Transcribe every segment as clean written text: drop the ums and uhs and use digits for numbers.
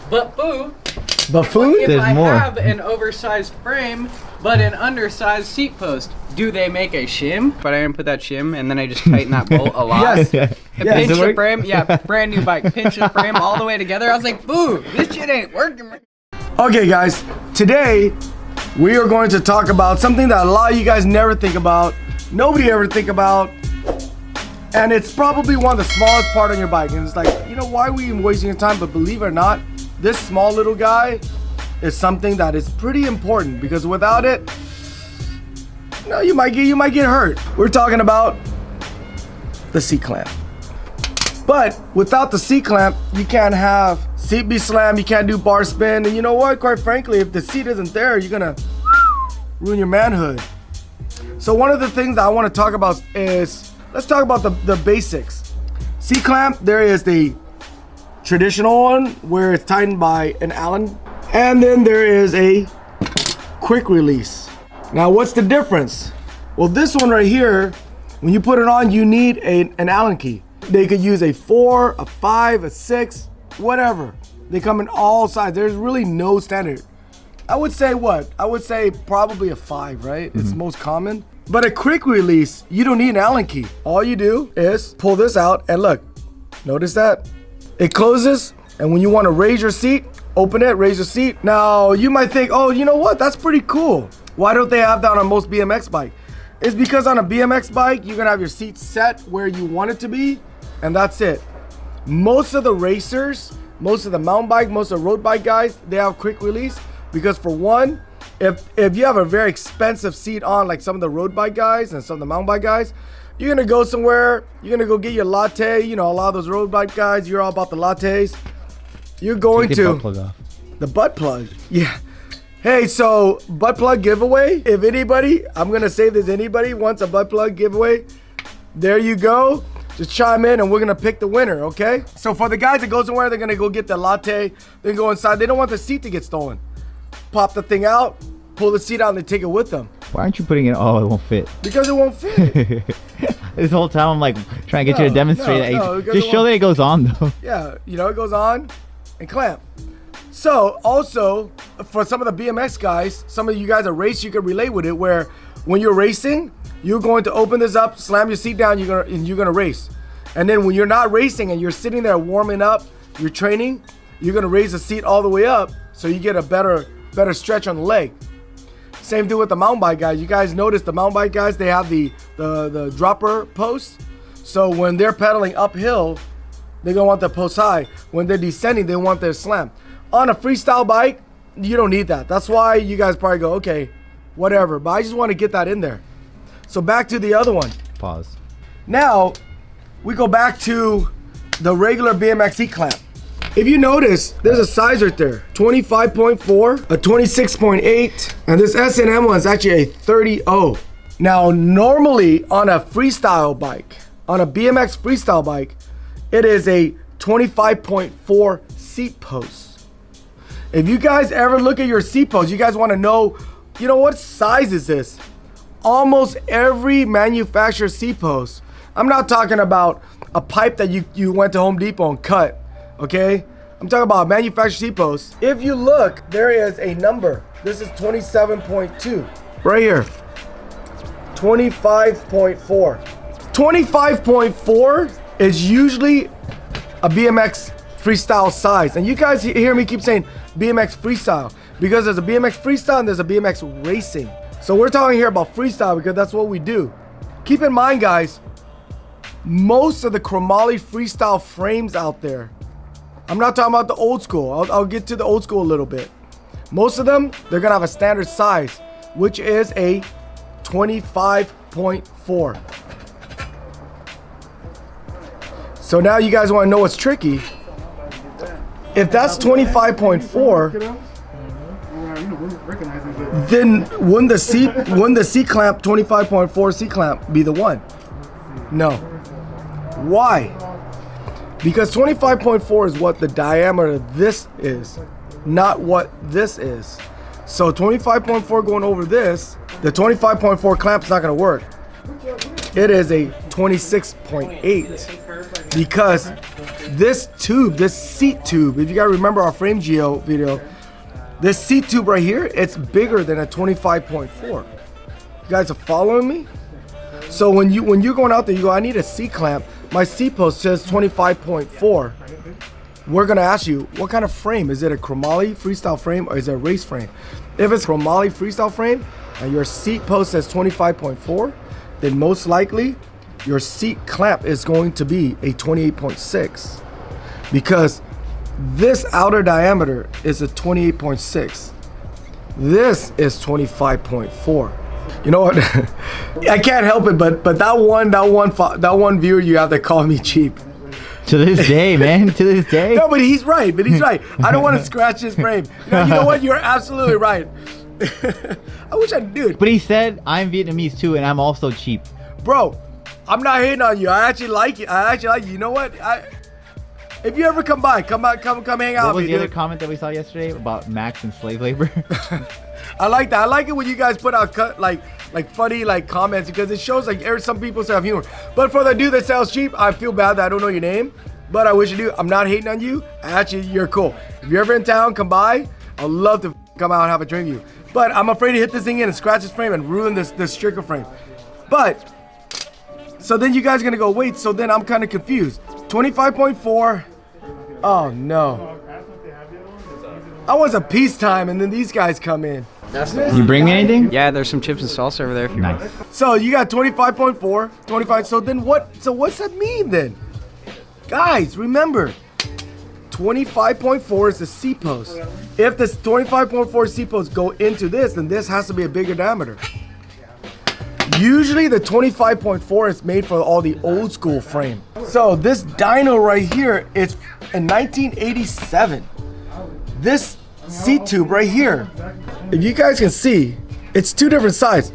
But boo. But food? If There's I more. have an oversized frame, but an undersized seat post, do they make a shim? But I didn't put that shim, and then I just tighten that bolt a lot. Yes. And Yeah, pinch does it the work? frame. Yeah, brand new bike. Pinch the frame all the way together. I was like, boo, this shit ain't working. Okay, guys. Today, we are going to talk about something that a lot of you guys never think about. Nobody ever think about. And it's probably one of the smallest part on your bike. And it's like, you know, why are we even wasting your time? But believe it or not, this small little guy is something that is pretty important, because without it, you might get hurt. We're talking about the seat clamp. But without the seat clamp, you can't have seat be slammed, you can't do bar spin, and you know what? Quite frankly, if the seat isn't there, you're gonna ruin your manhood. So one of the things that I want to talk about is, let's talk about the basics. Seat clamp, there is the traditional one where it's tightened by an Allen, and then there is a quick release. Now what's the difference? Well, this one right here, when you put it on, you need an Allen key. They could use a 4, a 5, a 6, whatever. They come in all sizes. There's really no standard. I would say what? I would say probably a 5, right? It's most common. But a quick release, you don't need an Allen key. All you do is pull this out, and look, notice that? It closes, and when you want to raise your seat, open it, raise your seat. Now, you might think, oh, you know what? That's pretty cool. Why don't they have that on most BMX bike? It's because on a BMX bike, you're gonna have your seat set where you want it to be, and that's it. Most of the racers, most of the mountain bike, most of the road bike guys, they have quick release, because for one, if you have a very expensive seat on, like some of the road bike guys and some of the mountain bike guys, you're gonna go somewhere, you're gonna go get your latte. You know, a lot of those road bike guys, you're all about the lattes. You're going Take the to butt plug off. the butt plug. Yeah. Hey, so butt plug giveaway. If anybody, I'm gonna say this, anybody wants a butt plug giveaway, there you go. Just chime in and we're gonna pick the winner, okay? So for the guys that go somewhere, they're gonna go get the latte, then go inside. They don't want the seat to get stolen. Pop the thing out, pull the seat out, and they take it with them. Why aren't you putting it? Oh, it won't fit. Because it won't fit. This whole time I'm like trying to get you to demonstrate no, that. because Just it show won't. that it goes on though. Yeah, you know, it goes on and clamp. So also for some of the BMX guys, some of you guys that race, you can relate with it, where when you're racing, you're going to open this up, slam your seat down, you're gonna race. And then when you're not racing and you're sitting there warming up, you're training, you're gonna raise the seat all the way up so you get a better stretch on the leg. Same thing with the mountain bike guys. You guys notice the mountain bike guys, they have the dropper post. So when they're pedaling uphill, they're gonna want the post high. When they're descending, they want their slam. On a freestyle bike, you don't need that. That's why you guys probably go, okay, whatever. But I just want to get that in there. So back to the other one. Pause. Now, we go back to the regular BMX seat clamp. If you notice, there's a size right there, 25.4, a 26.8, and this S&M one is actually a 30.0. Now, normally on a freestyle bike, on a BMX freestyle bike, it is a 25.4 seat post. If you guys ever look at your seat post, you guys want to know, you know, what size is this? Almost every manufacturer seat post. I'm not talking about a pipe that you went to Home Depot and cut, okay? I'm talking about manufacturer seat posts. If you look, there is a number. This is 27.2, right here. 25.4. 25.4 is usually a BMX freestyle size. And you guys hear me keep saying BMX freestyle, because there's a BMX freestyle and there's a BMX racing. So we're talking here about freestyle because that's what we do. Keep in mind, guys, most of the chromoly freestyle frames out there, I'm not talking about the old school. I'll get to the old school a little bit. Most of them, they're gonna have a standard size, which is a 25.4. So now you guys wanna know what's tricky. If that's 25.4, then wouldn't the C clamp 25.4 C clamp be the one? No. Why? Because 25.4 is what the diameter of this is, not what this is. So 25.4 going over this, the 25.4 clamp is not going to work. It is a 26.8. because this tube, this seat tube, if you guys remember our frame geo video, this seat tube right here, it's bigger than a 25.4. You guys are following me? So when you're going out there, you go, I need a seat clamp. My seat post says 25.4. We're gonna ask you, what kind of frame? Is it a chromoly freestyle frame or is it a race frame? If it's chromoly freestyle frame and your seat post says 25.4, then most likely your seat clamp is going to be a 28.6 because this outer diameter is a 28.6. This is 25.4. You know what? I can't help it, but that one viewer you have that called me cheap. To this day, man. To this day. No, but he's right. I don't want to scratch his frame. You know what? You're absolutely right. I wish I did. But he said I'm Vietnamese too, and I'm also cheap. Bro, I'm not hating on you. I actually like it. You know what? If you ever come by, come hang out with me. What was the other comment that we saw yesterday about Max and slave labor? I like that. I like it when you guys put out like funny comments because it shows some people have humor. But for the dude that sells cheap, I feel bad that I don't know your name, but I wish you do. I'm not hating on you. Actually, you're cool. If you're ever in town, come by. I'd love to come out and have a drink with you. But I'm afraid to hit this thing in and scratch this frame and ruin this stricker frame. But so then you guys are gonna go, wait, so then I'm kind of confused. 25.4. Oh no. I was a peacetime and then these guys come in. You bring me anything? Yeah, there's some chips and salsa over there if you want. Nice. So you got 25.4, 25. So then what's that mean then? Guys, remember, 25.4 is the seat post. If this 25.4 seat posts go into this, then this has to be a bigger diameter. Usually the 25.4 is made for all the old school frame. So this dyno right here, it's in 1987. This seat tube right here, if you guys can see, it's two different sides.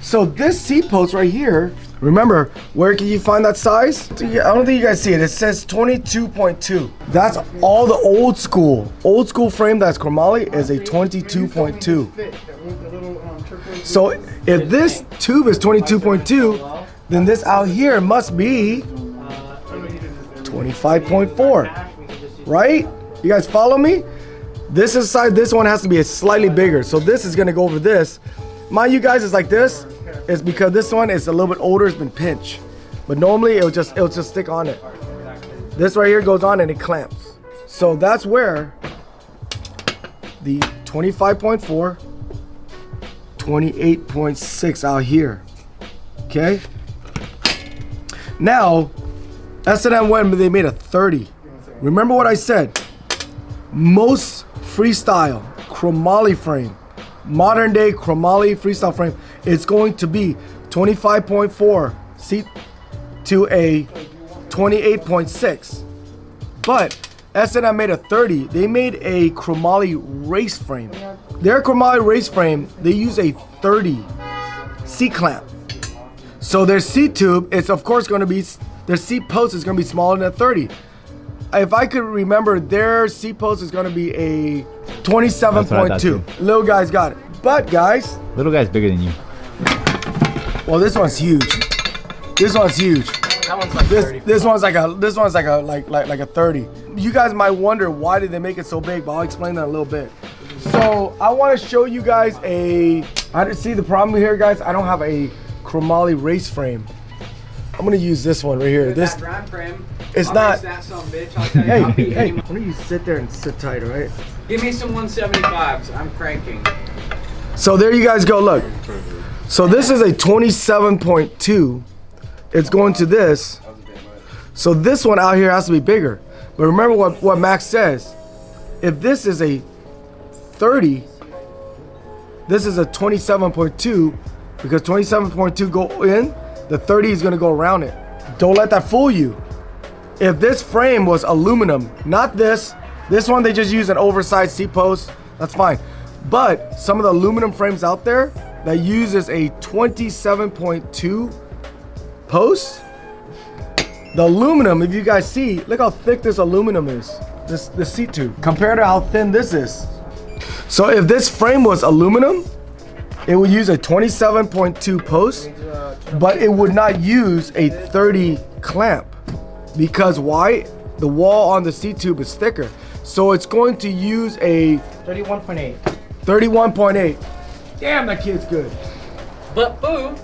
So this seat post right here, remember, where can you find that size? I don't think you guys see it. It says 22.2. That's all the old school frame that's chromoly is a 22.2. So if this tube is 22.2, then this out here must be 25.4, right? You guys follow me? This is side, this one has to be slightly bigger. So this is gonna go over this. Mind you guys, it's like this. It's because this one is a little bit older, it's been pinched. But normally it'll just stick on it. This right here goes on and it clamps. So that's where the 25.4, 28.6 out here. Okay? Now, S&M went, they made a 30. Remember what I said? Most freestyle chromoly frame, modern day chromoly freestyle frame, it's going to be 25.4 seat to a 28.6. But S&M made a 30. They made a chromoly race frame. Their chromoly race frame, they use a 30 seat clamp. So their seat tube, it's of course going to be, their seat post is going to be smaller than a 30. If I could remember, their seat post is going to be a 27.2. Little guy's got it. But guys, Little guy's bigger than you. well, this one's huge. This one's huge. That one's like 30. This one's like a 30. You guys might wonder why did they make it so big, but I'll explain that in a little bit. So I want to show you guys see the problem here, guys. I don't have a chromoly race frame. I'm gonna use this one right here. This That frame. it's not. That son of a bitch. I'll tell you, I'll beat Hey, him. why don't you sit there and sit tight, all right? Give me some 175s. I'm cranking. So there you guys go, look. So this is a 27.2. It's going to this. So this one out here has to be bigger. But remember what Max says. If this is a 30, this is a 27.2, because 27.2 go in, the 30 is gonna go around it. Don't let that fool you. If this frame was aluminum, not this one they just use an oversized seat post, that's fine. But some of the aluminum frames out there that uses a 27.2 post, the aluminum, if you guys see, look how thick this aluminum is, this seat tube, compared to how thin this is. So if this frame was aluminum, it would use a 27.2 post, but it would not use a 30 clamp. Because why? The wall on the seat tube is thicker. So it's going to use a 31.8. 31.8. Damn, that kid's good. But boo,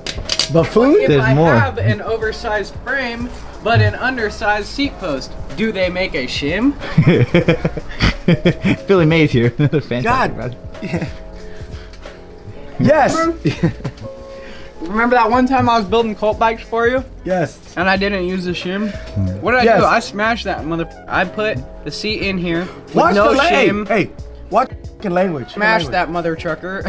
But food? if There's I more. have an oversized frame but an undersized seat post, do they make a shim? Billy Mays here. Another fan. God. Yes. Remember that one time I was building cult bikes for you Yes. and I didn't use the shim? What did I Yes. do? I smashed that mother. I put the seat in here with Watch no the shim. Hey, watch language. Smashed that mother trucker.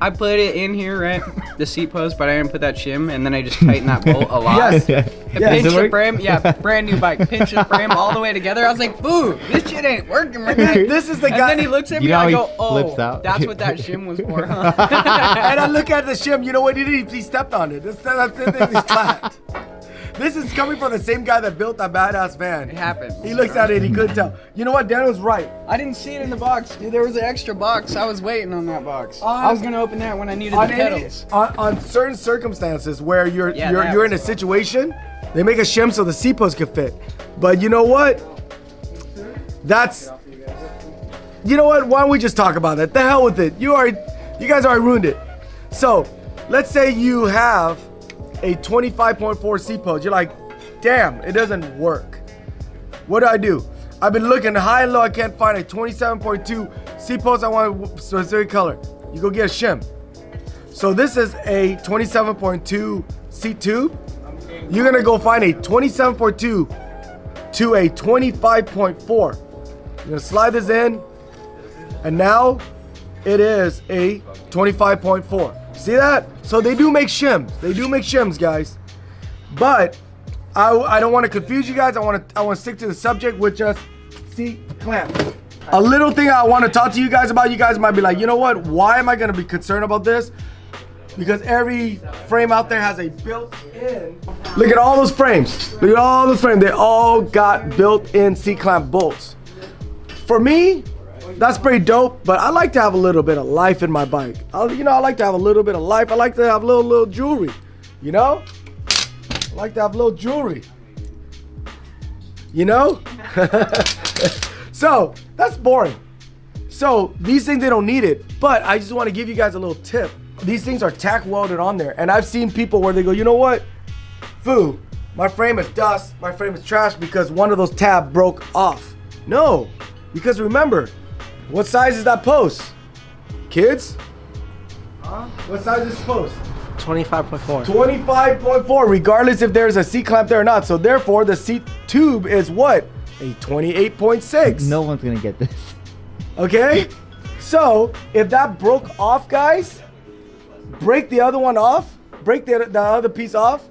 I put it in here, right? The seat post, but I didn't put that shim, and then I just tightened that bolt a lot. Yes. I Yes. pinched Does it the work? frame, yeah, brand new bike. Pinched the frame all the way together. I was like, boo, this shit ain't working right now. This is the And guy. then he looks at You me know and I how go, he oh, flips out? that's what that shim was for, huh? And I look at the shim. You know what he did? He stepped on it. That's it. He's flat. This is coming from the same guy that built that badass van. It happens. He looks at it. He couldn't tell. You know what? Daniel's right. I didn't see it in the box. Dude, there was an extra box. I was waiting on that box. I was gonna open that when I needed the pedals. On certain circumstances where you're Yeah, that you're in a was- situation, they make a shim so the seat post can fit. But you know what? You know what? Why don't we just talk about that? The hell with it. You guys already ruined it. So, let's say you have a 25.4 seat post. You're like, damn, it doesn't work. What do? I've been looking high and low. I can't find a 27.2 seat post. I want a specific color. You go get a shim. So this is a 27.2 seat tube. You're gonna go find a 27.2 to a 25.4. You're gonna slide this in, and now it is a 25.4. See that? So they do make shims. They do make shims, guys. But I don't want to confuse you guys. I want to stick to the subject with just seat clamp. A little thing I want to talk to you guys about. You guys might be like, you know what? Why am I gonna be concerned about this? Because every frame out there has a built-in. Look at all those frames. Look at all those frames. They all got built-in C-clamp bolts. For me, that's pretty dope, but I like to have a little bit of life in my bike. I like to have a little bit of life. I like to have a little jewelry, you know? I like to have a little jewelry, you know? So, that's boring. So, these things, they don't need it, but I just want to give you guys a little tip. These things are tack welded on there, and I've seen people where they go, you know what? Foo, my frame is dust, my frame is trash because one of those tabs broke off. No, because remember, what size is that post? Kids? What size is this post? 25.4. 25.4, regardless if there's a C-clamp there or not. So therefore, the seat tube is what? A 28.6. No one's gonna get this. Okay? So, if that broke off, guys, break the other one off, break the other piece off,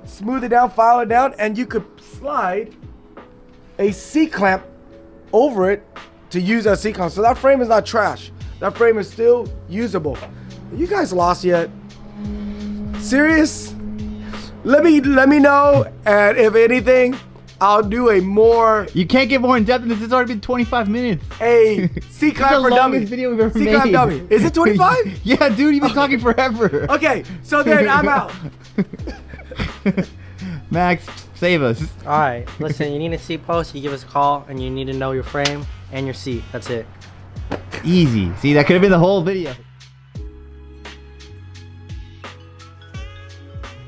smooth it down, file it down, and you could slide a C-clamp over it to use as C-clamp. So that frame is not trash. That frame is still usable. Are you guys lost yet? Serious? Let me know, and if anything, I'll do a more You can't get more in depth than this. It's already been 25 minutes. a C-clamp for the dummies. longest video we've ever C-clamp made. dummy. Is it 25? Yeah, dude, you've been talking forever. Okay, so then I'm out. Max, save us. All right, listen, you need a seat post, you give us a call, and you need to know your frame and your seat. That's it. Easy. See, that could have been the whole video.